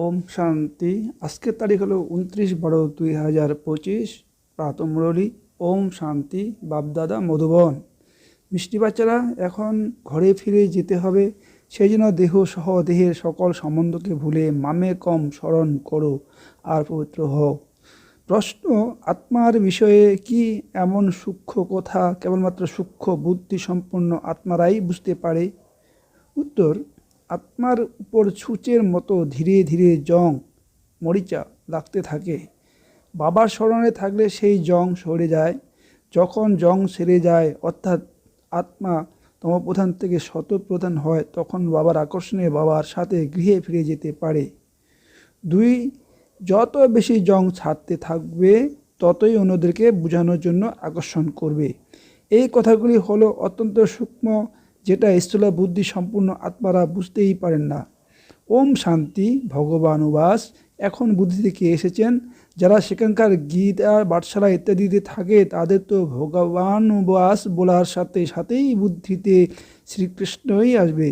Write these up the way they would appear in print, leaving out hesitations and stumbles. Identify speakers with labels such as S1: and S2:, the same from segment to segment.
S1: ওম শান্তি। আজকের তারিখ হলো 29/12/2025। প্রাতঃ মুরলী। ওম শান্তি। বাপদাদা মধুবন। মিষ্টি বাচ্চারা, এখন ঘরে ফিরে যেতে হবে। সেই জন্য দেহ সহ দেহের সকল সম্বন্ধকে ভুলে মামে কম স্মরণ করো আর পবিত্র হও। প্রশ্ন: আত্মার বিষয়ে কি এমন সূক্ষ্ম কথা কেবলমাত্র সূক্ষ্ম বুদ্ধি সম্পন্ন আত্মারাই বুঝতে পারে? উত্তর: আত্মার উপর সূচের মতো ধীরে ধীরে জং মরিচা লাগতে থাকে। বাবার স্মরণে থাকলে সেই জং সরে যায়। যখন জং সেরে যায়, অর্থাৎ আত্মা তমপ্রধান থেকে সতপ্রধান হয়, তখন বাবার আকর্ষণে বাবার সাথে গৃহে ফিরে যেতে পারে। 2. যত বেশি জং ছাড়তে থাকবে, ততই অন্যদেরকে বোঝানোর জন্য আকর্ষণ করবে। এই কথাগুলি হলো অত্যন্ত সূক্ষ্ম, যেটা স্থূল বুদ্ধি সম্পূর্ণ আত্মারা বুঝতেই পারেন না। ওম শান্তি। ভগবানুবাস। এখন বুদ্ধি থেকে এসেছেন। যারা সেখানকার গীতা পাঠশালা ইত্যাদিতে থাকে, তাদের তো ভগবানুবাস বলার সাথে সাথেই বুদ্ধিতে শ্রীকৃষ্ণই আসবে।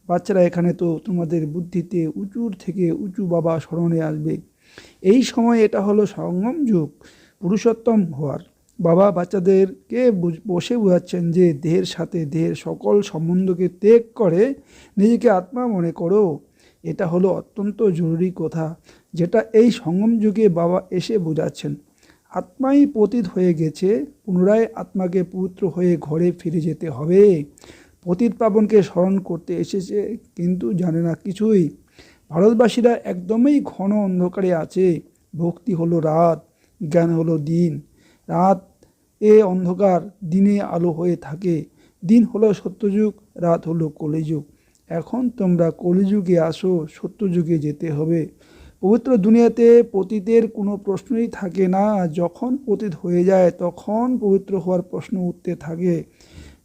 S1: বাচ্চারা, এখানে তো তোমাদের বুদ্ধিতে উঁচুর থেকে উঁচু বাবা স্মরণে আসবে। এই সময় এটা হলো সঙ্গম যুগ, পুরুষোত্তম হওয়ার। বাবা বাচ্চাদেরকে বসে বোঝাচ্ছেন যে দেহের সাথে দেহের সকল সম্বন্ধকে ত্যাগ করে নিজেকে আত্মা মনে করো। এটা হলো অত্যন্ত জরুরি কথা, যেটা এই সঙ্গম যুগে বাবা এসে বোঝাচ্ছেন। আত্মাই পতিত হয়ে গেছে, পুনরায় আত্মাকে পবিত্র হয়ে ঘরে ফিরে যেতে হবে। পতিত পাবনকে স্মরণ করতে এসেছে, কিন্তু জানে না কিছুই। ভারতবাসীরা একদমই ঘন অন্ধকারে আছে। ভক্তি হলো রাত, জ্ঞান হলো দিন। রাত অন্ধকার, দিনে আলো হয়ে থাকে। দিন হলো সত্যযুগ, রাত হলো কলিযুগ। এখন তোমরা কলিযুগে আসো, সত্যযুগে যেতে হবে। পবিত্র দুনিয়াতে পতিতের কোনো প্রশ্নই থাকে না। যখন পতিত হয়ে যায়, তখন পবিত্র হওয়ার প্রশ্ন উঠতে থাকে।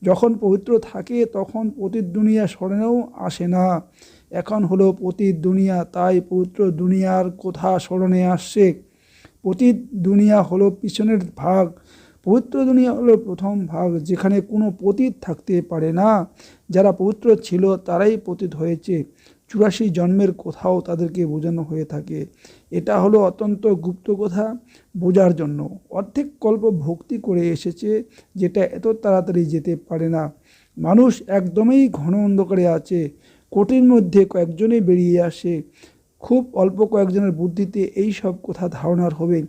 S1: যখন পবিত্র থাকে, তখন পতিত দুনিয়া স্মরণেও আসে না। এখন হলো পতিত দুনিয়া, তাই পবিত্র দুনিয়ার কথা স্মরণে আসছে। পতিত দুনিয়া হলো পিছনের ভাগ, পবিত্র দুনিয়া হলো প্রথম ভাগ, যেখানে কোনো পতিত থাকতে পারে না। যারা পবিত্র ছিল তারাই পতিত হয়েছে। 84 জন্মের কোথাও তাদেরকে বোঝানো হয়ে থাকে। এটা হলো অত্যন্ত গুপ্ত কথা, বোঝার জন্য। অর্ধেক কল্প ভক্তি করে এসেছে, যেটা এত তাড়াতাড়ি যেতে পারে না। মানুষ একদমই ঘন অন্ধকারে আছে। কোটির মধ্যে কয়েকজনই বেরিয়ে আসে। খুব অল্প কয়েকজনের বুদ্ধিতে এই সব কথা ধারণার হবে।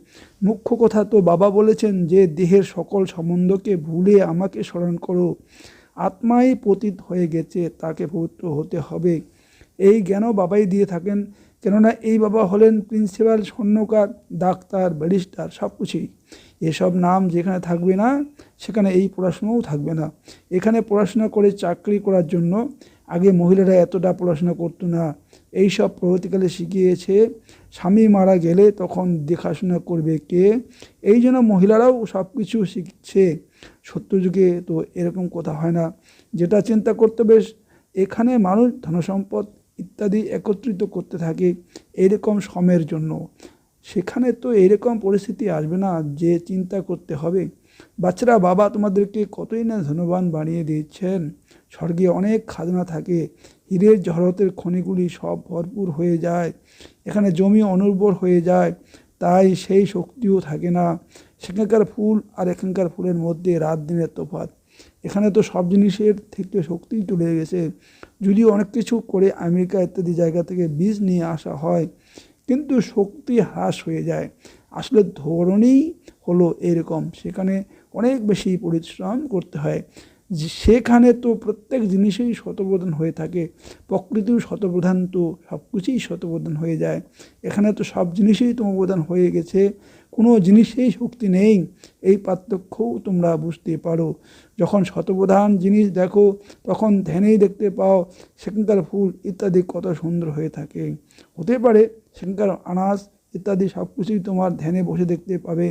S1: মুখ্য কথা তো বাবা বলেছেন যে দেহের সকল সম্বন্ধকে ভুলে আমাকে স্মরণ করো। আত্মাই পতিত হয়ে গেছে, তাকে পবিত্র হতে হবে। এই জ্ঞানও বাবাই দিয়ে থাকেন, কেননা এই বাবা হলেন প্রিন্সিপাল, স্বর্ণকার, ডাক্তার, ব্যারিস্টার, সব কিছুই। এসব নাম যেখানে থাকবে না, সেখানে এই পড়াশোনাও থাকবে না। এখানে পড়াশোনা করে চাকরি করার জন্য আগে মহিলারা এতটা পড়াশোনা করতো না। এই সব প্রগতিকালে শিখিয়েছে। স্বামী মারা গেলে তখন দেখাশোনা করবে কে, এই জন্য মহিলারাও সব কিছু শিখছে। সত্যযুগে তো এরকম কথা হয় না। যেটা চিন্তা করতে বেশ, এখানে মানুষ ধনসম্পদ ইত্যাদি একত্রিত করতে থাকে এরকম সময়ের জন্য। সেখানে তো এরকম পরিস্থিতি আসবে না যে চিন্তা করতে হবে। বাচ্চারা, বাবা তোমাদেরকে কতই না ধনবান বানিয়ে দিচ্ছেন। স্বর্গে অনেক খাজনা থাকে, হীরের জহরতের খনিগুলি সব ভরপুর হয়ে যায়। এখানে জমি অনুর্বর হয়ে যায়, তাই সেই শক্তিও থাকে না। সেখানকার ফুল আর এখানকার ফুলের মধ্যে রাত দিনের তফাৎ। এখানে তো সব জিনিসের থেকে শক্তি চলে গেছে। যদিও অনেক কিছু করে আমেরিকা ইত্যাদি জায়গা থেকে বীজ নিয়ে আসা হয়, কিন্তু শক্তি হ্রাস হয়ে যায়। আসলে ধরনই হলো এরকম, সেখানে অনেক বেশি পরিশ্রম করতে হয়। সেখানে তো প্রত্যেক জিনিসেই শতপ্রধান হয়ে থাকে। প্রকৃতিও শতপ্রধান, তো সব কিছুই শতপ্রধান হয়ে যায়। এখানে তো সব জিনিসেই তমপ্রধান হয়ে গেছে, কোনো জিনিসেই শক্তি নেই। এই পার্থক্যও তোমরা বুঝতে পারো। যখন শতপ্রধান জিনিস দেখো, তখন ধ্যানেই দেখতে পাও সেখানকার ফুল ইত্যাদি কত সুন্দর হয়ে থাকে। হতে পারে সেখানকার আনাজ ইত্যাদি সব কিছুই তোমার ধ্যানে বসে দেখতে পাবে,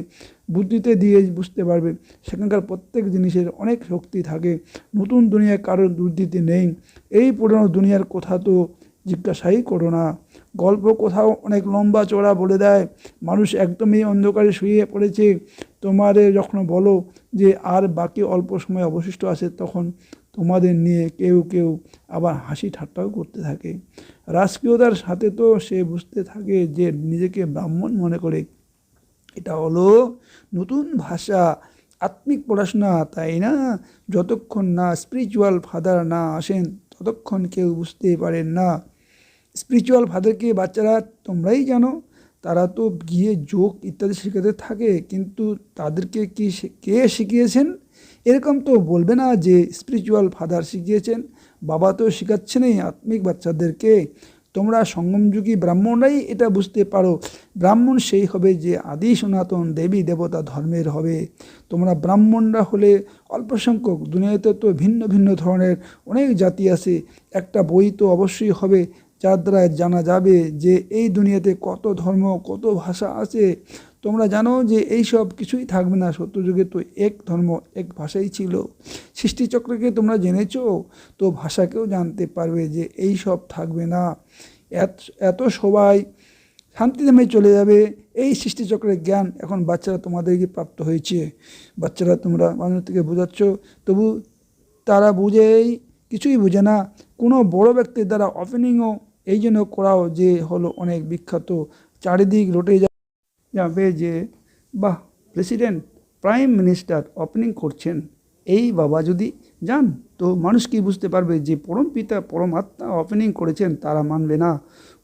S1: বুদ্ধিতে দিয়ে বুঝতে পারবে। সেখানকার প্রত্যেক জিনিসের অনেক শক্তি থাকে। নতুন দুনিয়ায় কারোর বুদ্ধিতে নেই। এই পুরনো দুনিয়ার কথা তো জিজ্ঞাসাই করো না। গল্প কোথাও অনেক লম্বা চড়া বলে দেয়। মানুষ একদমই অন্ধকারে শুয়ে পড়েছে। তোমারে যখন বলো যে আর বাকি অল্প সময় অবশিষ্ট আছে, তখন তোমাদের নিয়ে কেউ কেউ আবার হাসি ঠাট্টাও করতে থাকে। রাজকীয়তার সাথে তো সে বুঝতে থাকে যে নিজেকে ব্রাহ্মণ মনে করে। এটা হলো নতুন ভাষা, আত্মিক পড়াশোনা, তাই না? যতক্ষণ না স্পিরিচুয়াল ফাদার না আসেন ততক্ষণ কেউ বুঝতে পারেন না। স্পিরিচুয়াল ফাদারকে বাচ্চারা তোমরাই জানো, তারা তো গিয়ে যোগ ইত্যাদি শেখাতে থাকে, কিন্তু তাদেরকে কে শিখিয়েছেন এরকম তো বলবে না যে স্পিরিচুয়াল ফাদার শিখিয়েছেন। বাবা তো শেখাচ্ছেনই আত্মিক বাচ্চাদেরকে। তোমরা সঙ্গমযুগী ব্রাহ্মণরাই এটা বুঝতে পারো। ব্রাহ্মণ সেই হবে যে আদি সনাতন দেবী দেবতা ধর্মের হবে। তোমরা ব্রাহ্মণরা হলে অল্প সংখ্যক, দুনিয়াতে তো ভিন্ন ভিন্ন ধরনের অনেক জাতি আছে। একটা বই তো অবশ্যই হবে যার দ্বারা জানা যাবে যে এই দুনিয়াতে কত ধর্ম, কত ভাষা আছে। তোমরা জানো যে এই সব কিছুই থাকবে না। সত্যযুগে তো এক ধর্ম, এক ভাষাই ছিল। সৃষ্টিচক্রকে তোমরা জেনেছো, তো ভাষাকেও জানতে পারবে যে এই সব থাকবে না। এত এত সবাই শান্তিধামে চলে যাবে। এই সৃষ্টিচক্রের জ্ঞান এখন বাচ্চারা তোমাদেরকে প্রাপ্ত হয়েছে। বাচ্চারা তোমরা মানুষ থেকে বোঝাচ্ছ, তবু তারা বুঝেই কিছুই বুঝে না। কোনো বড় ব্যক্তির দ্বারা ওপেনিংও এই জন্য করাও যে হলো অনেক বিখ্যাত, চারিদিক রটে যাবে যে বাহ, প্রেসিডেন্ট, প্রাইম মিনিস্টার ওপেনিং করছেন। এই বাবা যদি যান তো মানুষ কি বুঝতে পারবে যে পরম পিতা পরমাত্মা ওপেনিং করেছেন? তারা মানবে না।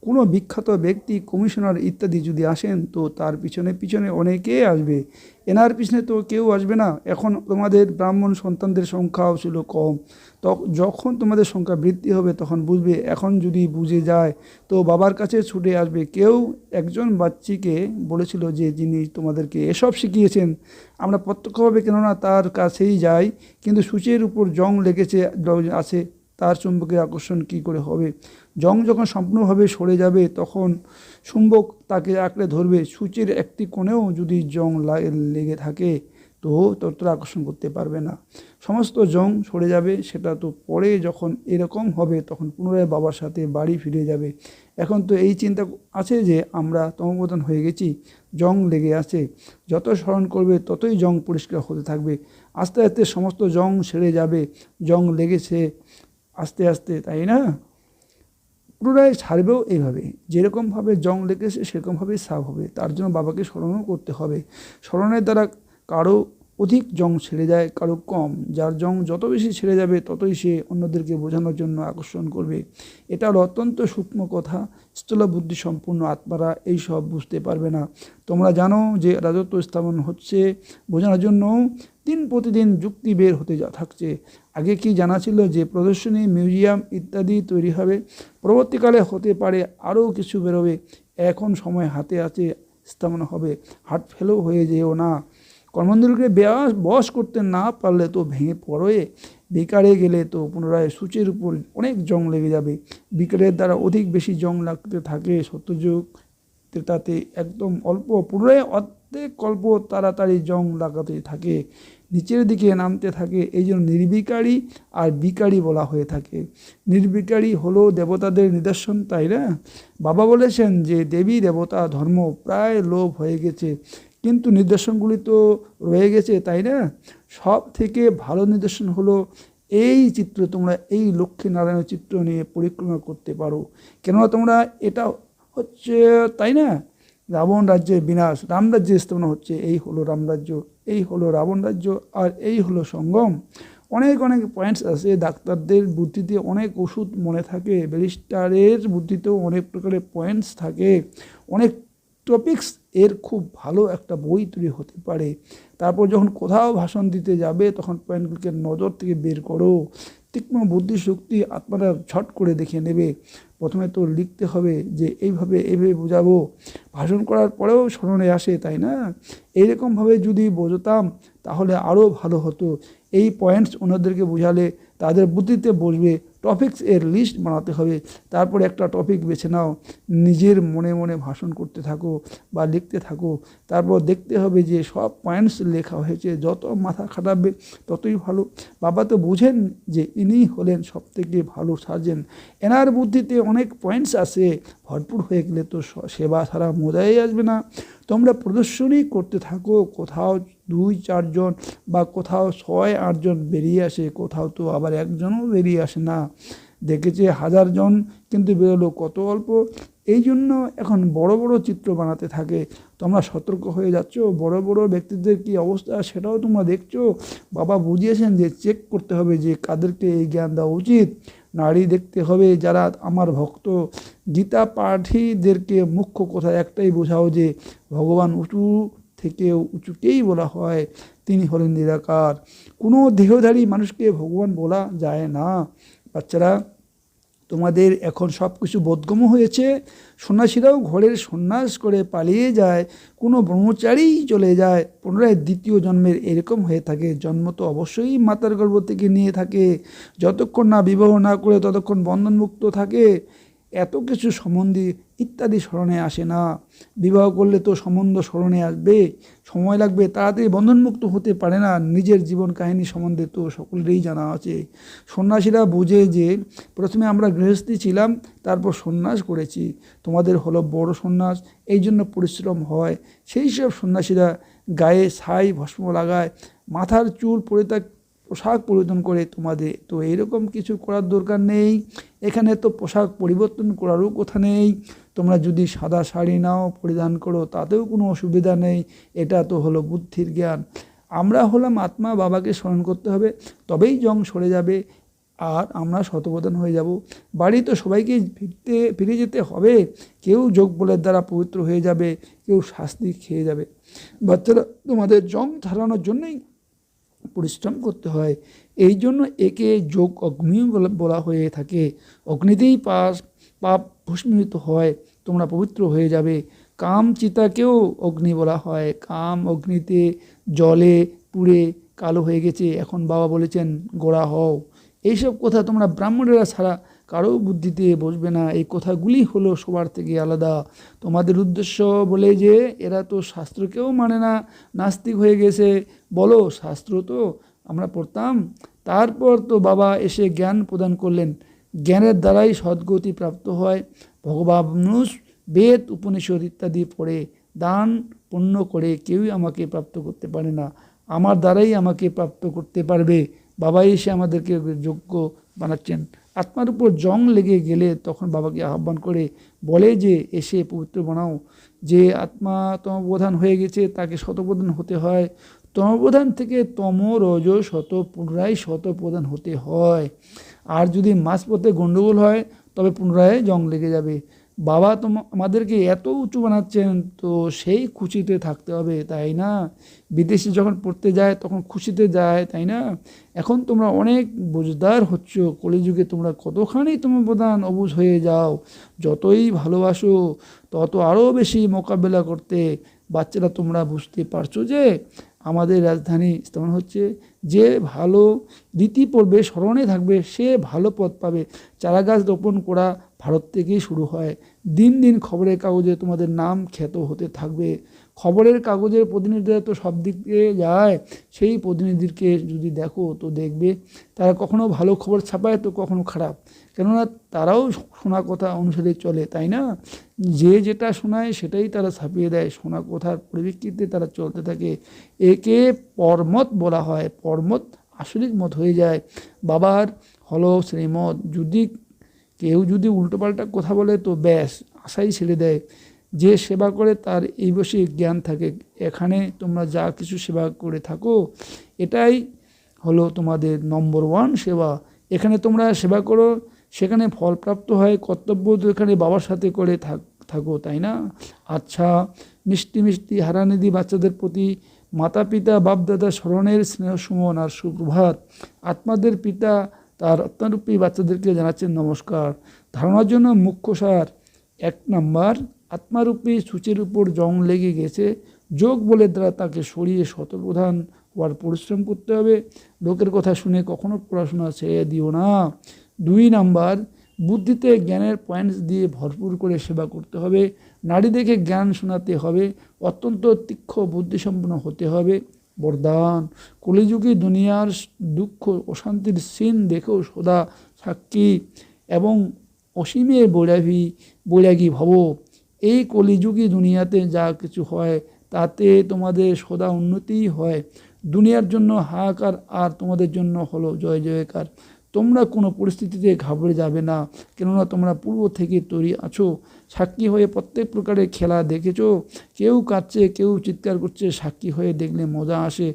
S1: কোনো বিখ্যাত ব্যক্তি, কমিশনার ইত্যাদি যদি আসেন তো তার পিছনে পিছনে অনেকে আসবে, এনার পিছনে তো কেউ আসবে না। এখন তোমাদের ব্রাহ্মণ সন্তানদের সংখ্যাও ছিল কম, যখন তোমাদের সংখ্যা বৃদ্ধি হবে তখন বুঝবে। এখন যদি বুঝে যায় তো বাবার কাছে ছুটে আসবে। কেউ একজন বাচ্চিকে বলেছিল যে যিনি তোমাদেরকে এসব শিখিয়েছেন, আমরা প্রত্যক্ষভাবে কেননা তার কাছেই যাই, কিন্তু সূচের উপর জং লেগেছে আছে, তার চুম্বকের আকর্ষণ কি করে হবে? জং যখন সম্পূর্ণভাবে সরে যাবে তখন চুম্বক তাকে আঁকড়ে ধরবে। সূচের একটি কোণেও যদি জং লেগে থাকে তো ততটা আকর্ষণ করতে পারবে না। সমস্ত জং সরে যাবে, সেটা তো পরে যখন এরকম হবে তখন পুনরায় বাবার সাথে বাড়ি ফিরে যাবে। এখন তো এই চিন্তা আছে যে আমরা তমোপ্রধান হয়ে গেছি, জং লেগে আছে, যত স্মরণ করবে ততই জং পরিষ্কার হতে থাকবে। আস্তে আস্তে সমস্ত জং সেরে যাবে। জং লেগেছে আস্তে আস্তে, তাই না? পুনরায় ছাড়বেও এইভাবে, যেরকমভাবে জং লেগেছে সেরকমভাবেই সাফ হবে। তার জন্য বাবাকে স্মরণও করতে হবে। স্মরণের দ্বারা কারো অধিক জং ছেড়ে যায়, কারো কম। যার জং যত বেশি ছেড়ে যাবে ততই সে অন্যদেরকে বোঝানোর জন্য আকর্ষণ করবে। এটা হলো অত্যন্ত সূক্ষ্ম কথা। স্থূল বুদ্ধি সম্পূর্ণ আত্মারা এই সব বুঝতে পারবে না। তোমরা জানো যে রাজত্ব স্থাপন হচ্ছে, বোঝানোর জন্য প্রতিদিন যুক্তি বের হতে থাকছে। আগে কি জানা ছিল যে প্রদর্শনী, মিউজিয়াম ইত্যাদি তৈরি হবে? পরবর্তীকালে হতে পারে আরও কিছু বেরোবে। এখন সময় হাতে আছে, স্থাপন হবে। হাট ফেলেও হয়ে যেও না। কর্মমন্দিরকে বশ করতে না পারলে তো ভেঙে পড়ে। বিকারে গেলে তো পুনরায় সূচের উপর অনেক জং লেগে যাবে। বিকারের দ্বারা অধিক বেশি জং লাগতে থাকে। সত্যযুগ তাতে একদম অল্প, পুনরায় অর্ধেক কল্প তাড়াতাড়ি জং লাগাতে থাকে, নিচের দিকে নামতে থাকে। এই জন্য নির্বিকারী আর বিকারী বলা হয়ে থাকে। নির্বিকারী হলো দেবতাদের নিদর্শন, তাই না? বাবা বলেছেন যে দেবী দেবতা ধর্ম প্রায় লোপ হয়ে গেছে, কিন্তু নিদর্শনগুলি তো রয়ে গেছে, তাই না? সব থেকে ভালো নিদর্শন হলো এই চিত্র। তোমরা এই লক্ষ্মী নারায়ণের চিত্র নিয়ে পরিক্রমা করতে পারো। কেননা তোমরা এটা হচ্ছে, তাই না, রাবণ রাজ্যের বিনাশ, রামরাজ্যের স্থাপনা হচ্ছে। এই হলো রামরাজ্য, এই হলো রাবণ রাজ্য, আর এই হলো সঙ্গম। অনেক অনেক পয়েন্টস আছে। ডাক্তারদের বুদ্ধিতে অনেক ওষুধ মনে থাকে, ব্যারিস্টারের বুদ্ধিতেও অনেক প্রকারের পয়েন্টস থাকে, অনেক টপিকস। এর খুব ভালো একটা বই তৈরি হতে পারে। তারপর যখন কোথাও ভাষণ দিতে যাবে তখন পয়েন্টগুলোকে নজর থেকে বের করো। তীক্ষ্ণ বুদ্ধি শক্তি আত্মারা ঝট করে দেখে নেবে। প্রথমে তো লিখতে হবে যে এইভাবে বোঝাবো, ভাষণ করার পরেও স্মরণে আসে, তাই না? এইরকমভাবে যদি বোঝাতাম তাহলে আরও ভালো হতো। এই পয়েন্টস ওনাদেরকে বোঝালে তাদের বুদ্ধিতে বসবে। টপিকস এর লিস্ট বানাতে হবে, তারপরে একটা টপিক বেছে নাও, নিজের মনে মনে ভাষণ করতে থাকো বা লিখতে থাকো। তারপর দেখতে হবে যে সব পয়েন্টস লেখা হয়েছে। যত মাথা খাটাবে ততই ভালো। বাবা তো বুঝেন যে ইনি হলেন সবথেকে ভালো সার্জেন। এনার বুদ্ধিতে অনেক পয়েন্টস আছে, ভরপুর হয়ে গেলে তো সেবা ছাড়া মজাই আসবে না। তোমরা প্রদর্শনী করতে থাকো, কোথাও 2-4 জন বা কোথাও 6-8 জন বেরিয়ে আসে, কোথাও তো আবার একজনও বেরিয়ে আসে না। দেখেছে 1000 জন, কিন্তু বেরোলো কত অল্প। এই জন্য এখন বড় বড় চিত্র বানাতে থাকে। তোমরা সতর্ক হয়ে যাচ্ছ, বড় বড় ব্যক্তিদের কি অবস্থা সেটাও তোমরা দেখছো। বাবা বুঝিয়েছেন যে চেক করতে হবে যে কাদেরকে এই জ্ঞান দেওয়া উচিত। নারী দেখতে হবে যারা আমার ভক্ত। গীতা পাঠীদেরকে মুখ্য কথা একটাই বোঝাও যে ভগবান উঁচু থেকেও উঁচুকেই বলা হয়, তিনি হলেন নিরাকার। কোনো দেহধারী মানুষকে ভগবান বলা যায় না। বাচ্চারা, তোমাদের এখন সব কিছু বোধগম্য হয়েছে। সন্ন্যাসীরাও ঘরের সন্ন্যাস করে পালিয়ে যায়, কোনো ব্রহ্মচারী চলে যায়, পুনরায় দ্বিতীয় জন্মের এরকম হয়ে থাকে। জন্ম তো অবশ্যই মাতার গর্ভ থেকে নিয়ে থাকে। যতক্ষণ না বিবাহ না করে ততক্ষণ বন্ধনমুক্ত থাকে। এত কিছু সম্বন্ধে ইত্যাদি স্মরণে আসে না। বিবাহ করলে তো সম্বন্ধ স্মরণে আসবে, সময় লাগবে, তাড়াতাড়ি বন্ধনমুক্ত হতে পারে না। নিজের জীবন কাহিনী সম্বন্ধে তো সকলেরই জানা আছে। সন্ন্যাসীরা বোঝে যে প্রথমে আমরা গৃহস্থী ছিলাম, তারপর সন্ন্যাস করেছি, তোমাদের হলো বড় সন্ন্যাস, এই জন্য পরিশ্রম হয়। সেই সব সন্ন্যাসীরা গায়ে ছাই ভস্ম লাগায়, মাথার চুল পরিত্যাগ পোশাক পরিবর্তন করে। তোমাদের তো এরকম কিছু করার দরকার নেই। এখানে তো পোশাক পরিবর্তন করারও কথা নেই। তোমরা যদি সাদা শাড়ি নাও পরিধান করো তাতেও কোনো অসুবিধা নেই। এটা তো হলো বুদ্ধির জ্ঞান। আমরা হলাম আত্মা, বাবাকে স্মরণ করতে হবে, তবেই জং সরে যাবে আর আমরা শতপ্রধান হয়ে যাব। বাড়ি তো সবাইকে ফিরে যেতে হবে। কেউ যোগ বলের দ্বারা পবিত্র হয়ে যাবে, কেউ শাস্তি খেয়ে যাবে। বাচ্চারা, তোমাদের জং ধারানোর জন্যই পরিশ্রম করতে হয়। এই জন্য একে যোগ অগ্নি বলা হয়ে থাকে। অগ্নিতেই পাপ ভস্মীভূত হয়, তোমরা পবিত্র হয়ে যাবে। কাম চিতাকেও অগ্নি বলা হয়। কাম অগ্নিতে জলে পুড়ে কালো হয়ে গেছে, এখন বাবা বলেছেন গোড়া হও। এইসব কথা তোমরা ব্রাহ্মণেরা ছাড়া কারো বুদ্ধিতে বসবে না। এই কথাগুলি হলো সবার থেকে আলাদা। তোমাদের উদ্দেশ্য বলে যে এরা তো শাস্ত্রকেও মানে না, নাস্তিক হয়ে গেছে। বলো, শাস্ত্র তো আমরা পড়তাম। তারপর তো বাবা এসে জ্ঞান প্রদান করলেন। জ্ঞানের দ্বারাই সদ্গতি প্রাপ্ত হয়। ভগবান মানুষ বেদ উপনিষদ ইত্যাদি পড়ে দান পুণ্য করে কেউই আমাকে প্রাপ্ত করতে পারে না। আমার দ্বারাই আমাকে প্রাপ্ত করতে পারবে। বাবা এসে আমাদেরকে যোগ্য বানাচ্ছেন। আত্মার উপর জং লেগে গেলে তখন বাবাকে আহ্বান করে বলে যে এসে পবিত্র বানাও। যে আত্মা তমপ্রধান হয়ে গেছে তাকে শতপ্রধান হতে হয়। তমপ্রধান থেকে তম রজ শত পুনরায় শতপ্রধান হতে হয়। আর যদি মাঝপথে গণ্ডগোল হয় তবে পুনরায় জং লেগে যাবে। বাবা আমাদেরকে এত উঁচু বানাচ্ছেন, তো সেই খুশিতে থাকতে হবে, তাই না? বিদেশে যখন পড়তে যায় তখন খুশিতে যায়, তাই না? এখন তোমরা অনেক বুঝদার হচ্ছ। কলিযুগে তোমরা কতখানি প্রধান অবুঝ হয়ে যাও। যতই ভালোবাসো তত আরও বেশি মোকাবেলা করতে। বাচ্চারা, তোমরা বুঝতে পারছো যে আমাদের রাজধানী স্থাপন হচ্ছে। যে ভালো রীতি পড়বে, স্মরণে থাকবে, সে ভালো পথ পাবে। চারাগাছ রোপণ করা ভারত থেকেই শুরু হয়। দিন দিন খবরের কাগজে তোমাদের নাম খ্যাত হতে থাকবে। খবরের কাগজের প্রতিনিধিরা তো সব দিকে যায়। সেই প্রতিনিধিকে যদি দেখো তো দেখবে তারা কখনো ভালো খবর ছাপায় তো কখনো খারাপ। কেননা তারাও শোনা কথা অনুসারে চলে, তাই না? যে যেটা শোনায় সেটাই তারা ছাপিয়ে দেয়। শোনা কথার পরিপ্রেক্ষিতে তারা চলতে থাকে। একে পরমত বলা হয়। পরমত আসরিক মত হয়ে যায়। বাবার হলো শ্রীমত। কেউ যদি উল্টোপাল্টা কথা বলে তো ব্যাস, আশাই ছেড়ে দেয়। যে সেবা করে তার এই বসে জ্ঞান থাকে। এখানে তোমরা যা কিছু সেবা করে থাকো এটাই হলো তোমাদের নম্বর 1 সেবা। এখানে তোমরা সেবা করো, সেখানে ফলপ্রাপ্ত হয়। কর্তব্য তো এখানে বাবার সাথে করে থাকো, তাই না? আচ্ছা, মিষ্টি মিষ্টি হারানিধি বাচ্চাদের প্রতি মাতা পিতা বাপদাদা স্মরণের স্নেহ সুমন আর সুপ্রভাত। আত্মাদের পিতা তার আত্মারূপী বাচ্চাদেরকে জানাচ্ছেন নমস্কার। ধারণার জন্য মুখ্য সার: 1 নাম্বার, আত্মারূপী সূচের উপর জং লেগে গেছে। যোগ বলে দ্বারা তাকে সরিয়ে শতপ্রধান হওয়ার পরিশ্রম করতে হবে। লোকের কথা শুনে কখনো পড়াশোনা ছেড়ে দিও না। 2 নাম্বার, বুদ্ধিতে জ্ঞানের পয়েন্টস দিয়ে ভরপুর করে সেবা করতে হবে। নারী দেখে জ্ঞান শোনাতে হবে। অত্যন্ত তীক্ষ্ণ বুদ্ধিসম্পন্ন হতে হবে। বরদান: কলিযুগে দুনিয়ার দুঃখ অশান্তির সিন দেখেও সদা সাক্ষী এবং অসীমের বৈরাগী ভব। এই কলিযুগী দুনিয়াতে যা কিছু হয় তাতে তোমাদের সদা উন্নতিই হয়। দুনিয়ার জন্য হাহাকার আর তোমাদের জন্য হলো জয় জয়কার। তোমরা কোনো পরিস্থিতিতে ঘাবড়ে যাবে না, কেননা তোমরা পূর্ব থেকে তৈরি আছো। সাক্ষী হয়ে প্রত্যেক প্রকারের খেলা দেখেছো, কেউ কাঁদছে, কেউ চিৎকার করছে, সাক্ষী হয়ে দেখলে মজা আসে।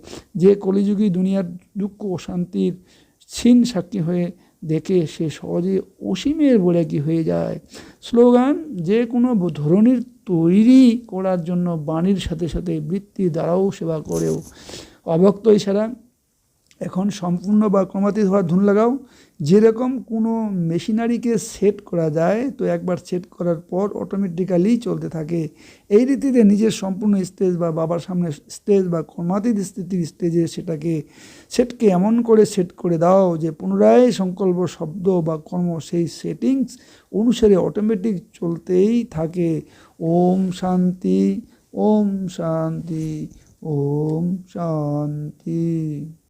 S1: যে কলিযুগী দুনিয়ার দুঃখ ও শান্তির ক্ষীণ সাক্ষী হয়ে দেখে সে সহজে অসীমের বলে কি হয়ে যায়। স্লোগান: যে কোনো ধরনের তৈরি করার জন্য বাণীর সাথে সাথে বৃত্তি দ্বারাও সেবা করেও। অব্যক্ত ইশারা: এখন সম্পূর্ণ বা ক্রমাতীত হওয়ার ধুন লাগাও। যেরকম কোনো মেশিনারিকে সেট করা যায়, তো একবার সেট করার পর অটোমেটিক্যালি চলতে থাকে। এই রীতিতে নিজের সম্পূর্ণ স্টেজ বা বাবার সামনে স্টেজ বা ক্রমাতীত স্থিতির স্টেজে সেটকে এমন করে সেট করে দাও যে পুনরায় সংকল্প শব্দ বা কর্ম সেই সেটিংস অনুসারে অটোমেটিক চলতেই থাকে। ওম শান্তি, ওম শান্তি, ওম শান্তি।